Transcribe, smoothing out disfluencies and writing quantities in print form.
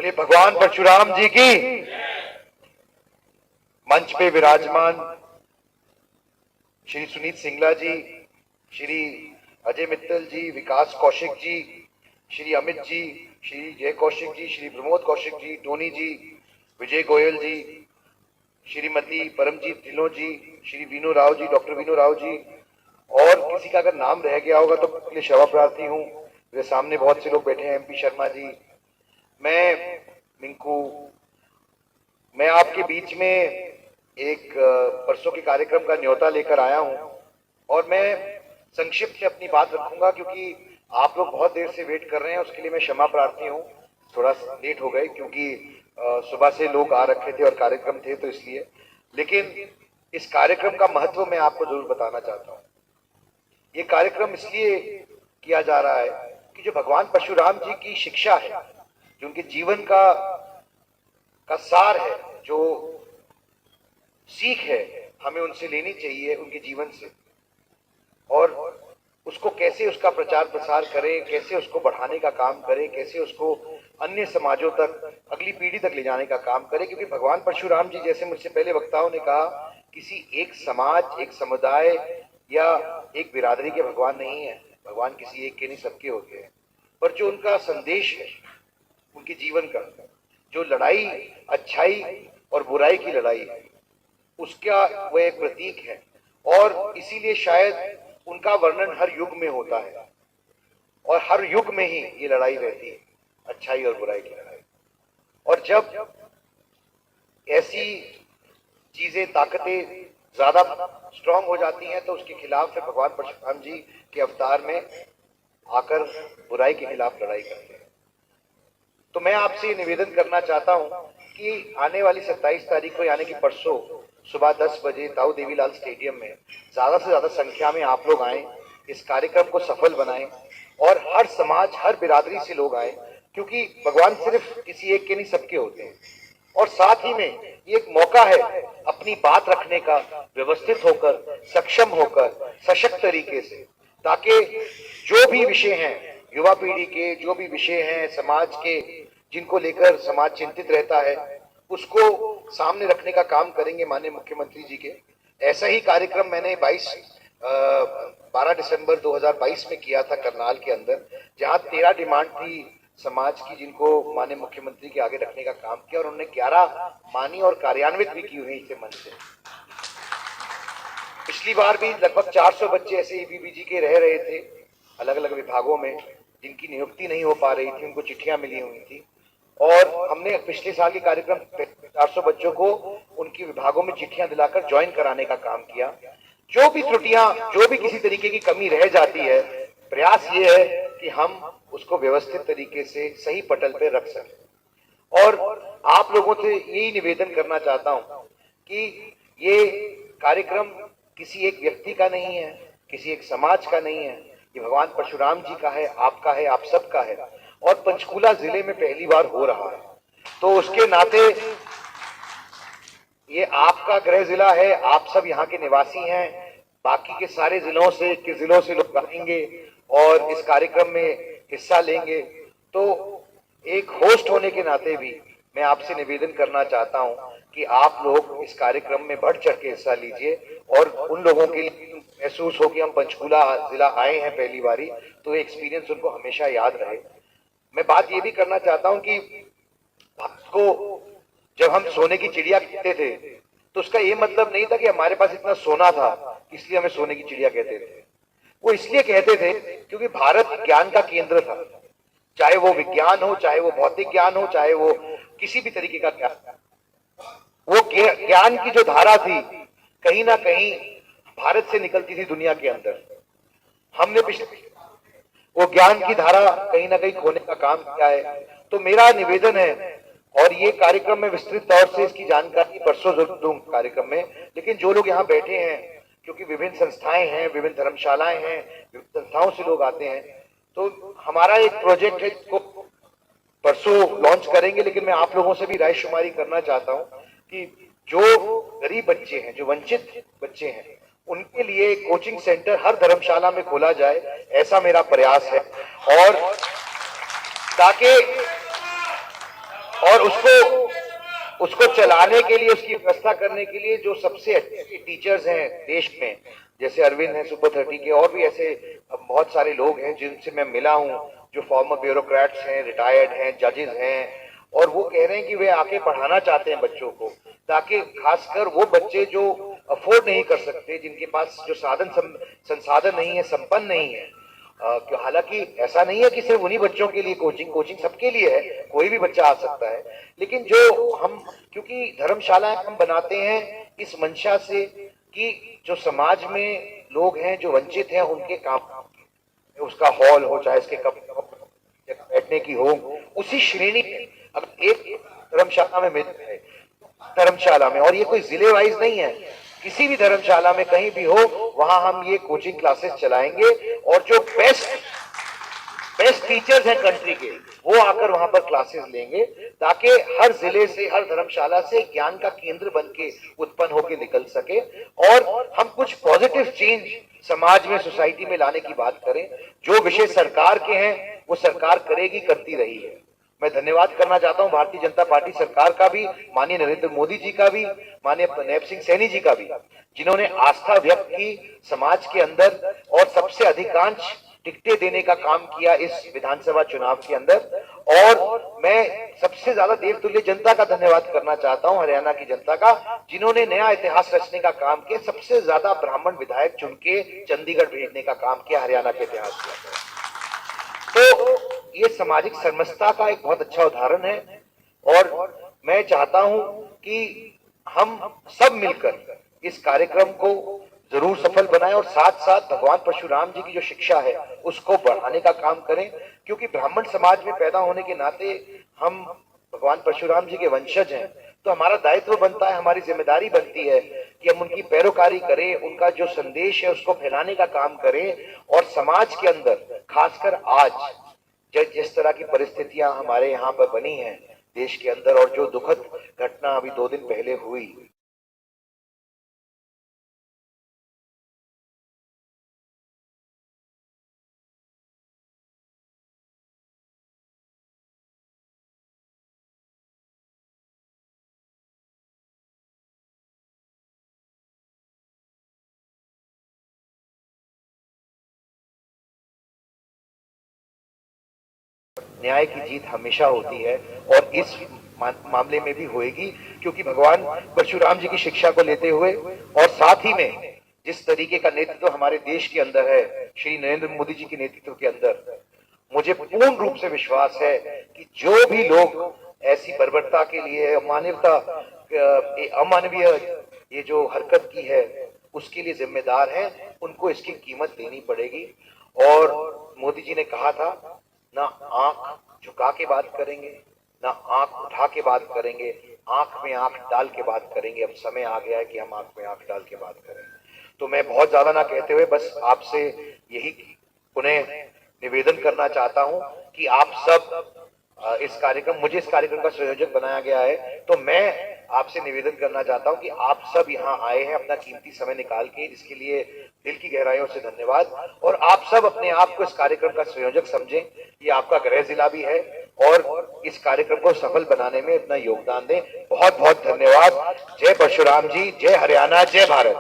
बोले भगवान परशुराम जी की। मंच पे विराजमान श्री सुनीत सिंगला जी, श्री अजय मित्तल जी, विकास कौशिक जी, श्री अमित जी, श्री जय कौशिक जी, श्री प्रमोद कौशिक जी, टोनी जी, विजय गोयल जी, श्रीमती परमजीत ढिल्लों जी, श्री वीनू राव जी, डॉक्टर वीनू राव जी, और किसी का अगर नाम रह गया होगा तो के लिए क्षमा प्रार्थी हूँ। मेरे सामने बहुत से लोग बैठे हैं, एमपी शर्मा जी, मैं मिंकू, मैं आपके बीच में एक परसों के कार्यक्रम का न्योता लेकर आया हूं और मैं संक्षिप्त में अपनी बात रखूंगा क्योंकि आप लोग बहुत देर से वेट कर रहे हैं, उसके लिए मैं क्षमा प्रार्थी हूं। थोड़ा लेट हो गए क्योंकि सुबह से लोग आ रखे थे और कार्यक्रम थे तो इसलिए, लेकिन इस कार्यक्रम का महत्व मैं आपको जरूर बताना चाहता हूं। ये कार्यक्रम इसलिए किया जा रहा है कि जो भगवान परशुराम जी की शिक्षा है, जो उनके जीवन का सार है, जो सीख है, हमें उनसे लेनी चाहिए, उनके जीवन से, और उसको कैसे उसका प्रचार प्रसार करें, कैसे उसको बढ़ाने का काम करें, कैसे उसको अन्य समाजों तक, अगली पीढ़ी तक ले जाने का काम करें। क्योंकि भगवान परशुराम जी, जैसे मुझसे पहले वक्ताओं ने कहा, किसी एक समाज, एक समुदाय या एक बिरादरी के भगवान नहीं है। भगवान किसी एक के नहीं, सबके होते हैं। पर जो उनका संदेश है, उनके जीवन का जो लड़ाई, अच्छाई और बुराई की लड़ाई है, उसका वह एक प्रतीक है और इसीलिए शायद उनका वर्णन हर युग में होता है और हर युग में ही ये लड़ाई रहती है, अच्छाई और बुराई की लड़ाई। और जब ऐसी चीजें, ताकतें ज्यादा स्ट्रांग हो जाती हैं तो उसके खिलाफ फिर भगवान परशुराम जी के अवतार में आकर बुराई के खिलाफ लड़ाई करते हैं। तो मैं आपसे निवेदन करना चाहता हूं कि आने वाली 27 तारीख को, यानी कि परसों सुबह 10 बजे ताऊ देवीलाल स्टेडियम में ज्यादा से ज्यादा संख्या में आप लोग आए, इस कार्यक्रम को सफल बनाएं और हर समाज, हर बिरादरी से लोग आए, क्योंकि भगवान सिर्फ किसी एक के नहीं, सबके होते हैं। और साथ ही में ये एक मौका है अपनी बात रखने का, व्यवस्थित होकर, सक्षम होकर, सशक्त तरीके से, ताकि जो भी विषय हैं, युवा पीढ़ी के जो भी विषय हैं, समाज के जिनको लेकर समाज चिंतित रहता है, उसको सामने रखने का काम करेंगे माननीय मुख्यमंत्री जी के। ऐसा ही कार्यक्रम मैंने 12 दिसंबर 2022 में किया था करनाल के अंदर, जहां 13 डिमांड थी समाज की, जिनको माननीय मुख्यमंत्री के आगे रखने का काम किया और उन्होंने 11 मानी और कार्यान्वित भी की हुई इसे मन से। पिछली बार भी लगभग 400 बच्चे ऐसे ईबीबीजी के रह रहे थे अलग अलग विभागों में, जिनकी नियुक्ति नहीं हो पा रही थी, उनको चिट्ठियां मिली हुई थी, और हमने पिछले साल के कार्यक्रम 400 बच्चों को उनकी विभागों में चिट्ठियां दिलाकर ज्वाइन कराने का काम किया। जो भी त्रुटियां, जो भी किसी तरीके की कमी रह जाती है, प्रयास ये है कि हम उसको व्यवस्थित तरीके से सही पटल पे रख सकें। और आप लोगों से यही निवेदन करना चाहता हूं कि ये कार्यक्रम किसी एक व्यक्ति का नहीं है, किसी एक समाज का नहीं है, ये भगवान परशुराम जी का है, आपका है, आप सबका है। और पंचकुला जिले में पहली बार हो रहा है, तो उसके नाते ये आपका गृह जिला है, आप सब यहाँ के निवासी हैं, बाकी के सारे जिलों से लोग आएंगे और इस कार्यक्रम में हिस्सा लेंगे। तो एक होस्ट होने के नाते भी मैं आपसे निवेदन करना चाहता हूं कि आप लोग इस कार्यक्रम में बढ़ चढ़ के हिस्सा लीजिए और उन लोगों के लिए महसूस हो कि हम पंचकुला जिला आए हैं पहली बारी, तो एक्सपीरियंस उनको हमेशा याद रहे। मैं बात ये भी करना चाहता हूं कि भारत को जब हम सोने की चिड़िया कहते थे तो उसका ये मतलब नहीं था कि हमारे पास इतना सोना था इसलिए हमें सोने की चिड़िया कहते थे। वो इसलिए कहते थे क्योंकि भारत ज्ञान का केंद्र था, चाहे वो विज्ञान हो, चाहे वो भौतिक ज्ञान हो, चाहे वो किसी भी तरीके का ज्ञान। वो ज्ञान की जो धारा थी कहीं ना कहीं भारत से निकलती थी दुनिया के अंदर। हमने पिछले वो ज्ञान की धारा कहीं ना कहीं खोने का काम किया है। तो मेरा निवेदन है, और ये कार्यक्रम में विस्तृत तौर से इसकी जानकारी परसों जरूर दूंगा कार्यक्रम में, लेकिन जो लोग यहाँ बैठे हैं, क्योंकि विभिन्न संस्थाएं हैं, विभिन्न धर्मशालाएं हैं, विभिन्न संस्थाओं से लोग आते हैं, तो हमारा एक प्रोजेक्ट है जिसको परसों लॉन्च करेंगे। लेकिन मैं आप लोगों से भी राय शुमारी करना चाहता हूं कि जो गरीब बच्चे हैं, जो वंचित बच्चे हैं, उनके लिए कोचिंग सेंटर हर धर्मशाला में खोला जाए, ऐसा मेरा प्रयास है। और और उसको चलाने के लिए, उसकी व्यवस्था करने के लिए जो सबसे अच्छे टीचर्स हैं देश में, जैसे अरविंद हैं सुपर 30 के, और भी ऐसे बहुत सारे लोग हैं जिनसे मैं मिला हूं, जो फॉर्मर ब्यूरोक्रेट्स हैं, रिटायर्ड हैं, जजेस हैं, और वो कह रहे हैं कि वे आके पढ़ाना चाहते हैं बच्चों को, ताकि खासकर वो बच्चे जो अफोर्ड नहीं कर सकते, जिनके पास जो संसाधन नहीं है, संपन्न नहीं है। हालांकि ऐसा नहीं है कि सिर्फ उन्हीं बच्चों के लिए कोचिंग सबके लिए है, कोई भी बच्चा आ सकता है, लेकिन जो हम, क्योंकि धर्मशालाएं हम बनाते हैं इस मंशा से कि जो समाज में लोग हैं जो वंचित हैं उनके काम, उसका हॉल हो चाहे इसके कप बैठने की हो, उसी श्रेणी में अगर एक धर्मशाला में मिल जाए, धर्मशाला में, और ये कोई जिले वाइज नहीं है, किसी भी धर्मशाला में कहीं भी हो, वहां हम ये कोचिंग क्लासेस चलाएंगे, और जो बेस्ट टीचर्स हैं कंट्री के, वो आकर वहां पर क्लासेस लेंगे, ताकि हर जिले से, हर धर्मशाला से ज्ञान का केंद्र बन के उत्पन्न होकर निकल सके, और हम कुछ पॉजिटिव चेंज समाज में, सोसाइटी में लाने की बात करें। जो विषय सरकार के हैं वो सरकार करेगी, करती रही है। मैं धन्यवाद करना चाहता हूं भारतीय जनता पार्टी सरकार का भी, माननीय नरेंद्र मोदी जी का भी, माननीय नैब सिंह सैनी जी का भी, जिन्होंने आस्था व्यक्त की समाज के अंदर और सबसे अधिकांश टिकटें देने का काम किया इस विधानसभा चुनाव के अंदर। और मैं सबसे ज्यादा देवतुल्य जनता का धन्यवाद करना चाहता हूं, हरियाणा की जनता का, जिन्होंने नया इतिहास रचने का काम किया, सबसे ज्यादा ब्राह्मण विधायक चुन के चंडीगढ़ भेजने का काम किया हरियाणा के इतिहास में। तो ये सामाजिक समरसता का एक बहुत अच्छा उदाहरण है, और मैं चाहता हूं कि हम सब मिलकर इस कार्यक्रम को जरूर सफल बनाएं, और साथ साथ भगवान परशुराम जी की जो शिक्षा है उसको बढ़ाने का काम करें, क्योंकि ब्राह्मण समाज में पैदा होने के नाते हम भगवान परशुराम जी के वंशज हैं। तो हमारा दायित्व बनता है, हमारी जिम्मेदारी बनती है कि हम उनकी पैरोकारी करें, उनका जो संदेश है उसको फैलाने का काम करें, और समाज के अंदर खासकर आज जिस तरह की परिस्थितियां हमारे यहाँ पर बनी हैं देश के अंदर, और जो दुखद घटना अभी 2 दिन पहले हुई, न्याय की जीत हमेशा होती है, और इस मामले में भी होएगी, क्योंकि भगवान परशुराम जी की शिक्षा को लेते हुए, और साथ ही में जिस तरीके का नेतृत्व हमारे देश के अंदर है, श्री नरेंद्र मोदी जी के नेतृत्व के अंदर, मुझे पूर्ण रूप से विश्वास है कि जो भी लोग ऐसी बर्बरता के लिए, अमानवीय ये जो हरकत की है उसके लिए जिम्मेदार हैं, उनको इसकी कीमत देनी पड़ेगी। और मोदी जी ने कहा था, ना आंख झुका के बात करेंगे, ना आंख उठा के बात करेंगे, आंख में आंख डाल के बात करेंगे। अब समय आ गया है कि हम आंख में आंख डाल के बात करें। तो मैं बहुत ज्यादा ना कहते हुए बस आपसे यही पुनः निवेदन करना चाहता हूं कि आप सब इस कार्यक्रम, मुझे इस कार्यक्रम का संयोजक बनाया गया है, तो मैं आपसे निवेदन करना चाहता हूं कि आप सब यहाँ आए हैं अपना कीमती समय निकाल के, इसके लिए दिल की गहराइयों से धन्यवाद। और आप सब अपने आप को इस कार्यक्रम का संयोजक समझें, ये आपका गृह जिला भी है, और इस कार्यक्रम को सफल बनाने में अपना योगदान दें। बहुत बहुत धन्यवाद। जय परशुराम जी, जय हरियाणा, जय भारत।